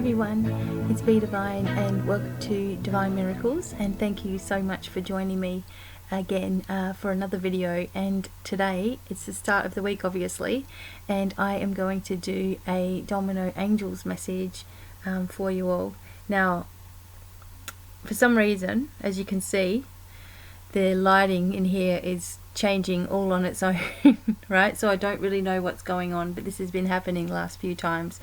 everyone, it's BDevine and welcome to Divine Miracles, and thank you so much for joining me again for another video. And today it's the start of the week, obviously, and I am going to do a Domino Angels message for you all. Now, for some reason, as you can see, the lighting in here is changing all on its own, right? So I don't really know what's going on, but this has been happening last few times.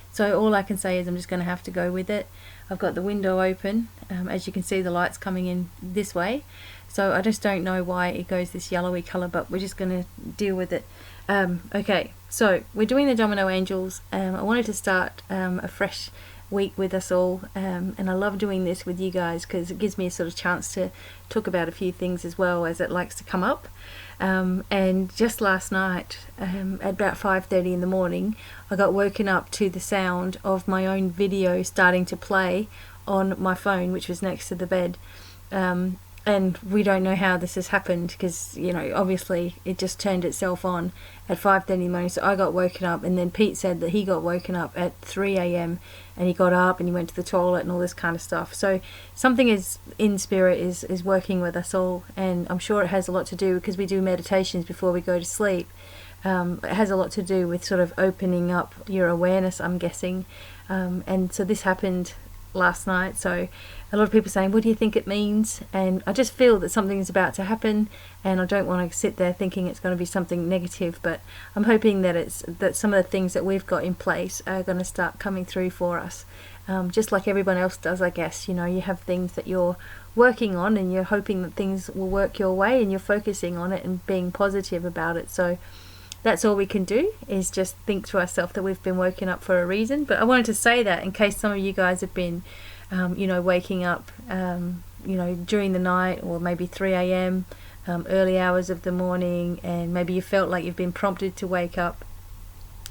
So all I can say is I'm just going to have to go with it. I've got the window open. As you can see, the light's coming in this way. So I just don't know why it goes this yellowy color, but we're just going to deal with it. Okay, so we're doing the Domino Angels. I wanted to start a fresh week with us all, and I love doing this with you guys because it gives me a sort of chance to talk about a few things as well as it likes to come up. And just last night at about 5:30 in the morning, I got woken up to the sound of my own video starting to play on my phone, which was next to the bed. And we don't know how this has happened because, you know, obviously it just turned itself on at 5:30 in the morning. So I got woken up, and then Pete said that he got woken up at 3 a.m. and he got up and he went to the toilet and all this kind of stuff. So something is in spirit is working with us all, and I'm sure it has a lot to do because we do meditations before we go to sleep. It has a lot to do with sort of opening up your awareness, I'm guessing. And so this happened last night. So a lot of people saying, what do you think it means? And I just feel that something is about to happen, and I don't want to sit there thinking it's going to be something negative, but I'm hoping that some of the things that we've got in place are going to start coming through for us, just like everyone else does, I guess. You know, you have things that you're working on and you're hoping that things will work your way, and you're focusing on it and being positive about it. So that's all we can do, is just think to ourselves that we've been woken up for a reason. But I wanted to say that in case some of you guys have been waking up during the night, or maybe 3 a.m. Early hours of the morning, and maybe you felt like you've been prompted to wake up.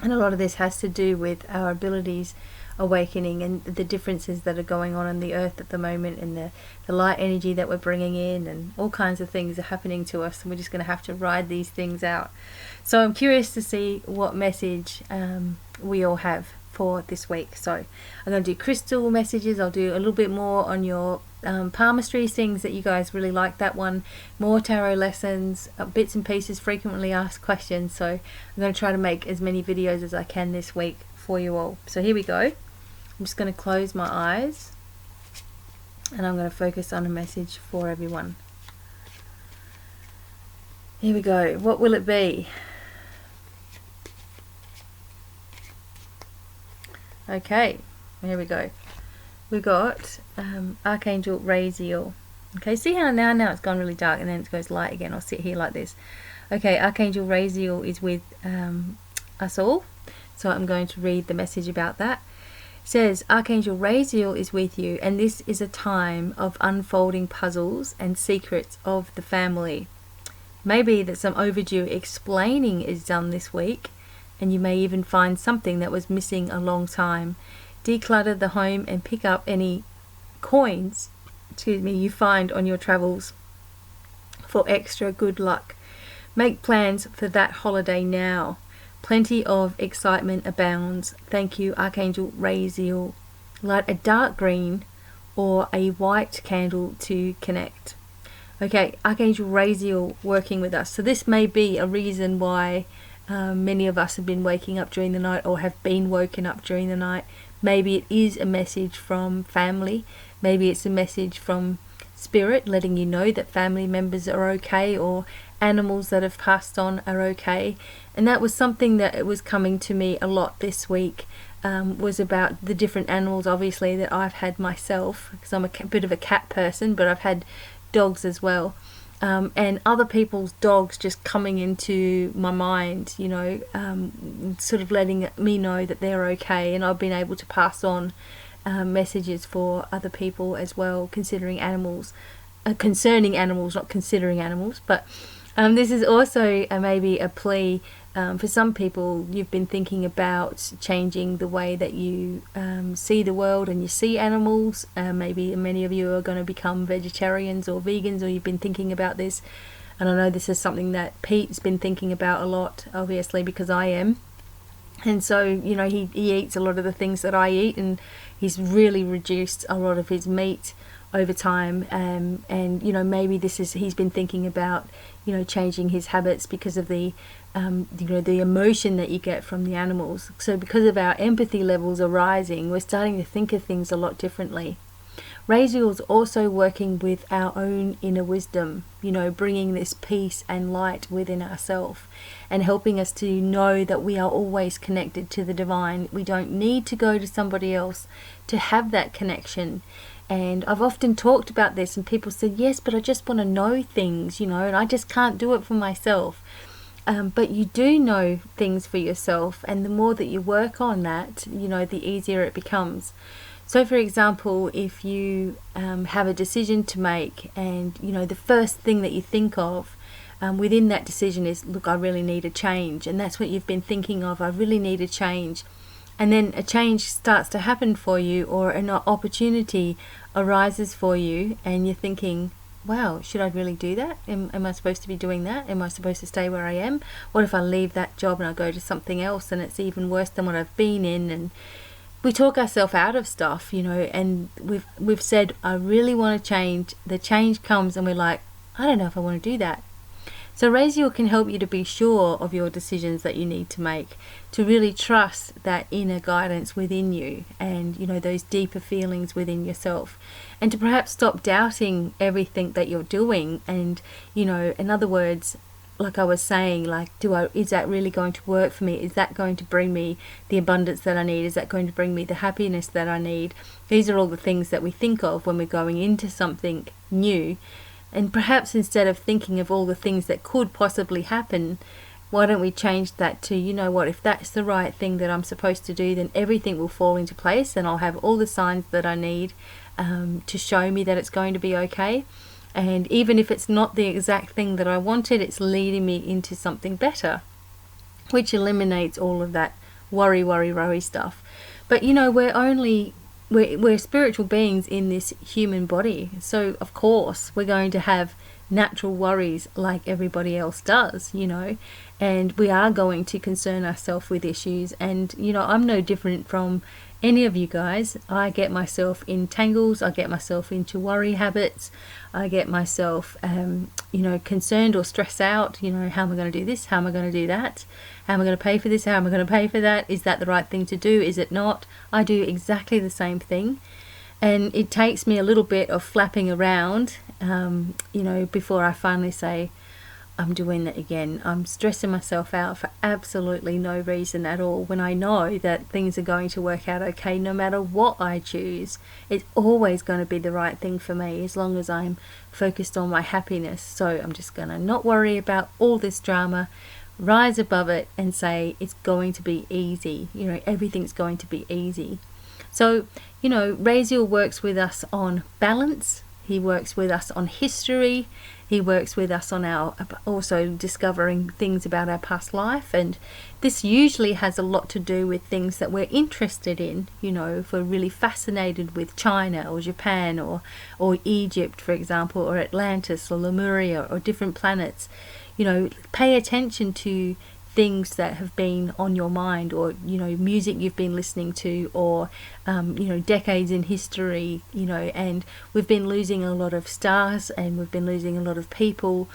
And a lot of this has to do with our abilities awakening and the differences that are going on the earth at the moment, and the light energy that we're bringing in, and all kinds of things are happening to us, and we're just going to have to ride these things out. So I'm curious to see what message we all have for this week. So I'm going to do crystal messages. I'll do a little bit more on your palmistry things that you guys really like, that one, more tarot lessons, bits and pieces, frequently asked questions. So I'm going to try to make as many videos as I can this week for you all. So here we go. I'm just going to close my eyes, and I'm going to focus on a message for everyone. Here we go. What will it be? Okay, here we go. We got Archangel Raziel. Okay, see how now it's gone really dark and then it goes light again. I'll sit here like this. Okay, Archangel Raziel is with us all, so I'm going to read the message about that. It says, Archangel Raziel is with you, and this is a time of unfolding puzzles and secrets of the family. Maybe that some overdue explaining is done this week, and you may even find something that was missing a long time. Declutter the home and pick up any coins, you find on your travels for extra good luck. Make plans for that holiday now. Plenty of excitement abounds. Thank you, Archangel Raziel. Light a dark green or a white candle to connect. Okay, Archangel Raziel working with us. So this may be a reason why many of us have been waking up during the night, or have been woken up during the night. Maybe it is a message from family. Maybe it's a message from spirit letting you know that family members are okay, or animals that have passed on are okay. And that was something that it was coming to me a lot this week, was about the different animals, obviously, that I've had myself, because I'm a bit of a cat person, but I've had dogs as well. And other people's dogs just coming into my mind, sort of letting me know that they're okay, and I've been able to pass on messages for other people as well, concerning animals, not considering animals. But this is also maybe a plea for some people. You've been thinking about changing the way that you see the world and you see animals. Maybe many of you are going to become vegetarians or vegans, or you've been thinking about this. And I know this is something that Pete's been thinking about a lot, obviously, because I am. And so, you know, he eats a lot of the things that I eat, and he's really reduced a lot of his meat over time. And, you know, maybe he's been thinking about, you know, changing his habits because of the, you know, the emotion that you get from the animals. So because of our empathy levels are rising, we're starting to think of things a lot differently. Raziel's also working with our own inner wisdom, you know, bringing this peace and light within ourselves and helping us to know that we are always connected to the divine. We don't need to go to somebody else to have that connection. And I've often talked about this, and people said, yes, but I just want to know things, you know, and I just can't do it for myself. But you do know things for yourself, and the more that you work on that, you know, the easier it becomes. So for example, if you have a decision to make, and you know the first thing that you think of within that decision is, look, I really need a change, and that's what you've been thinking of, I really need a change. And then a change starts to happen for you, or an opportunity arises for you, and you're thinking, wow, should I really do that? Am I supposed to be doing that? Am I supposed to stay where I am? What if I leave that job and I go to something else and it's even worse than what I've been in? And we talk ourselves out of stuff, you know, and we've said, I really want to change. The change comes and we're like, I don't know if I want to do that. So Raziel can help you to be sure of your decisions that you need to make, to really trust that inner guidance within you, and you know, those deeper feelings within yourself, and to perhaps stop doubting everything that you're doing. And you know, in other words, like I was saying, like, is that really going to work for me? Is that going to bring me the abundance that I need? Is that going to bring me the happiness that I need? These are all the things that we think of when we're going into something new. And perhaps instead of thinking of all the things that could possibly happen, why don't we change that to, you know what, if that's the right thing that I'm supposed to do, then everything will fall into place, and I'll have all the signs that I need to show me that it's going to be okay. And even if it's not the exact thing that I wanted, it's leading me into something better, which eliminates all of that worry stuff. But you know, we're spiritual beings in this human body, so of course we're going to have natural worries like everybody else does, you know, and we are going to concern ourselves with issues. And you know, I'm no different from any of you guys. I get myself in tangles, I get myself into worry habits, I get myself you know, concerned or stressed out, you know, how am I going to do this, how am I going to do that, how am I going to pay for this, how am I going to pay for that, is that the right thing to do, is it not? I do exactly the same thing, and it takes me a little bit of flapping around, you know, before I finally say, I'm doing that again. I'm stressing myself out for absolutely no reason at all, when I know that things are going to work out okay no matter what I choose. It's always going to be the right thing for me as long as I'm focused on my happiness. So I'm just going to not worry about all this drama, rise above it and say it's going to be easy. You know, everything's going to be easy. So, you know, Raziel works with us on balance. He works with us on history. He works with us on our also discovering things about our past life, and this usually has a lot to do with things that we're interested in. You know, if we're really fascinated with China or Japan or Egypt, for example, or Atlantis or Lemuria or different planets, you know, pay attention to things that have been on your mind, or you know, music you've been listening to, or you know, decades in history, you know. And we've been losing a lot of stars, and we've been losing a lot of people,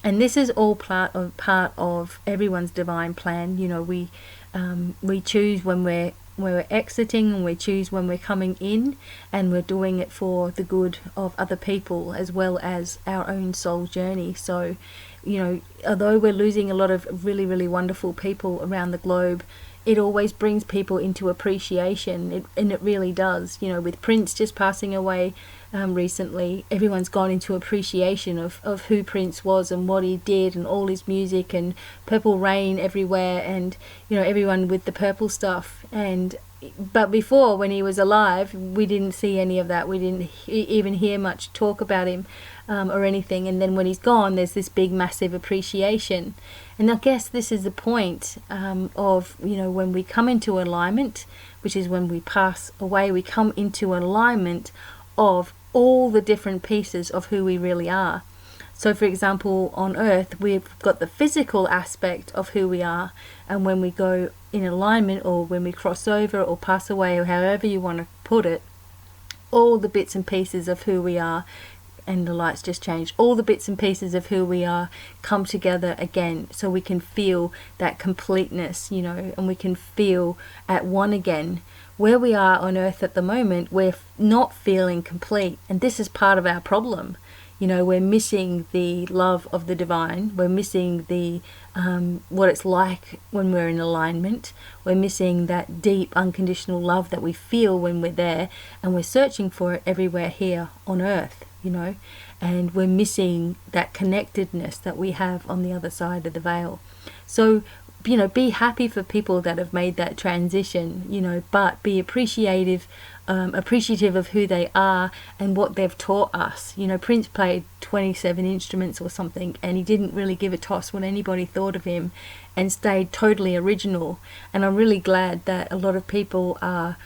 and this is all part of everyone's divine plan. You know, we choose when we're exiting, and we choose when we're coming in, and we're doing it for the good of other people as well as our own soul journey. So, you know, although we're losing a lot of really, really wonderful people around the globe, it always brings people into appreciation, and it really does. You know, with Prince just passing away recently, everyone's gone into appreciation of who Prince was and what he did, and all his music, and Purple Rain everywhere, and you know, everyone with the purple stuff. But before, when he was alive, we didn't see any of that. We didn't even hear much talk about him or anything. And then when he's gone, there's this big, massive appreciation. And I guess this is the point of, you know, when we come into alignment, which is when we pass away, we come into alignment of all the different pieces of who we really are. So for example, on earth, we've got the physical aspect of who we are, and when we go in alignment, or when we cross over or pass away, or however you want to put it, all the bits and pieces of who we are, and the lights just changed, all the bits and pieces of who we are come together again, so we can feel that completeness, you know, and we can feel at one again. Where we are on earth at the moment, we're not feeling complete, and this is part of our problem. You know, we're missing the love of the divine. We're missing the what it's like when we're in alignment. We're missing that deep unconditional love that we feel when we're there, and we're searching for it everywhere here on earth, you know, and we're missing that connectedness that we have on the other side of the veil. So, you know, be happy for people that have made that transition, you know, but be appreciative of who they are and what they've taught us. You know, Prince played 27 instruments or something, and he didn't really give a toss what anybody thought of him, and stayed totally original. And I'm really glad that a lot of people are,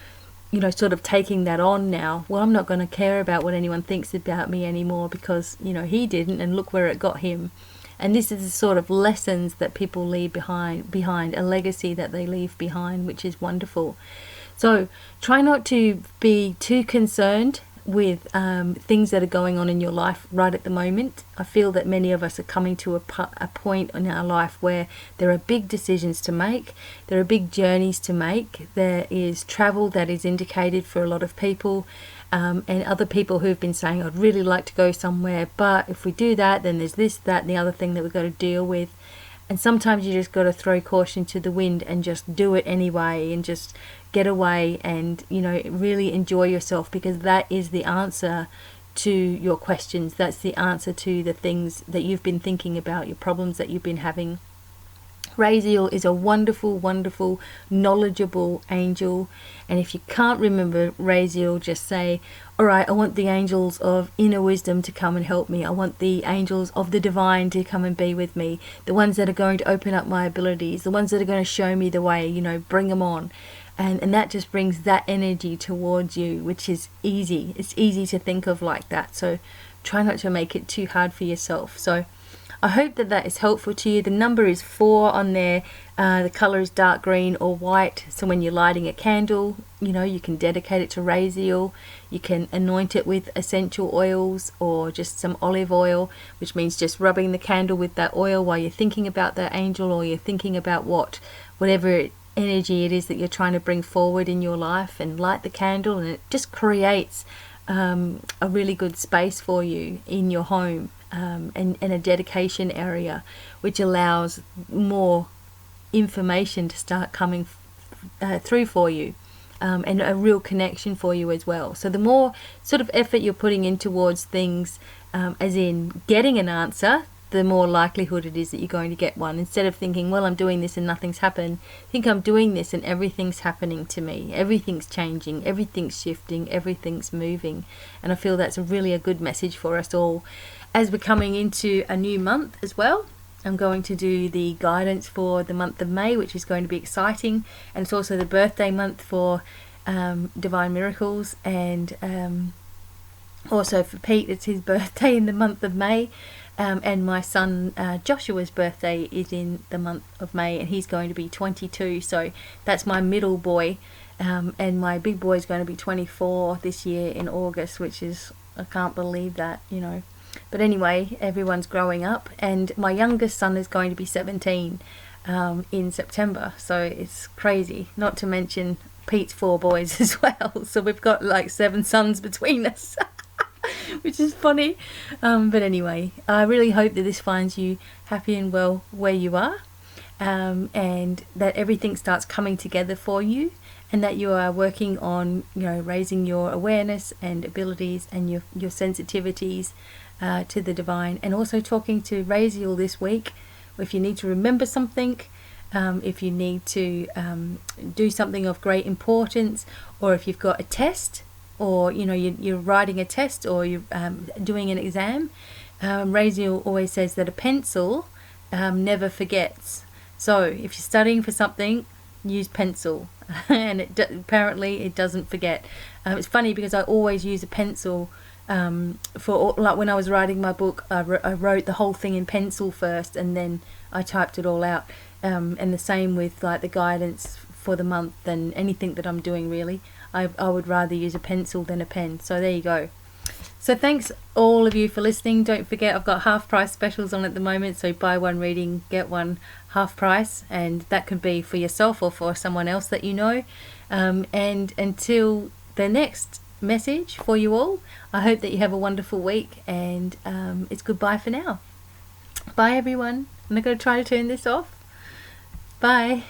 you know, sort of taking that on now. Well, I'm not going to care about what anyone thinks about me anymore, because, you know, he didn't, and look where it got him. And this is the sort of lessons that people leave behind, a legacy that they leave behind, which is wonderful. So try not to be too concerned with things that are going on in your life right at the moment. I feel that many of us are coming to a point in our life where there are big decisions to make, there are big journeys to make, there is travel that is indicated for a lot of people, and other people who've been saying, I'd really like to go somewhere, but if we do that, then there's this, that, and the other thing that we've got to deal with. And sometimes you just got to throw caution to the wind and just do it anyway, and just get away and, you know, really enjoy yourself, because that is the answer to your questions. That's the answer to the things that you've been thinking about, your problems that you've been having. Raziel is a wonderful, wonderful, knowledgeable angel. And if you can't remember Raziel, just say, all right, I want the angels of inner wisdom to come and help me. I want the angels of the divine to come and be with me. The ones that are going to open up my abilities, the ones that are going to show me the way, you know, bring them on. And that just brings that energy towards you, which is easy. It's easy to think of like that. So try not to make it too hard for yourself. So I hope that that is helpful to you. The number is 4 on there. The color is dark green or white. So when you're lighting a candle, you know, you can dedicate it to Raziel. You can anoint it with essential oils or just some olive oil, which means just rubbing the candle with that oil while you're thinking about that angel, or you're thinking about whatever energy it is that you're trying to bring forward in your life, and light the candle, and it just creates a really good space for you in your home, and a dedication area, which allows more information to start coming through for you, and a real connection for you as well. So the more sort of effort you're putting in towards things, as in getting an answer, the more likelihood it is that you're going to get one. Instead of thinking, well, I'm doing this and nothing's happened, think I'm doing this and everything's happening to me. Everything's changing, everything's shifting, everything's moving. And I feel that's really a good message for us all. As we're coming into a new month as well, I'm going to do the guidance for the month of May, which is going to be exciting. And it's also the birthday month for Divine Miracles, and also for Pete, it's his birthday in the month of May. And my son Joshua's birthday is in the month of May, and he's going to be 22. So that's my middle boy, and my big boy is going to be 24 this year in August, which is, I can't believe that, you know. But anyway, everyone's growing up, and my youngest son is going to be 17 in September. So it's crazy, not to mention Pete's 4 boys as well. So we've got like 7 sons between us. Which is funny, but anyway, I really hope that this finds you happy and well where you are, and that everything starts coming together for you, and that you are working on, you know, raising your awareness and abilities and your sensitivities to the divine, and also talking to Raziel this week. If you need to remember something, if you need to do something of great importance, or if you've got a test, or, you know, you're writing a test, or you're doing an exam, Raziel always says that a pencil never forgets. So if you're studying for something, use pencil, and apparently it doesn't forget. It's funny because I always use a pencil like when I was writing my book, I wrote the whole thing in pencil first, and then I typed it all out. And the same with like the guidance for the month and anything that I'm doing really. I would rather use a pencil than a pen. So there you go. So thanks all of you for listening. Don't forget, I've got half price specials on at the moment, so buy one reading, get one half price, and that could be for yourself or for someone else that you know. And until the next message for you all, I hope that you have a wonderful week, and it's goodbye for now. Bye everyone. I'm not going to try to turn this off. Bye.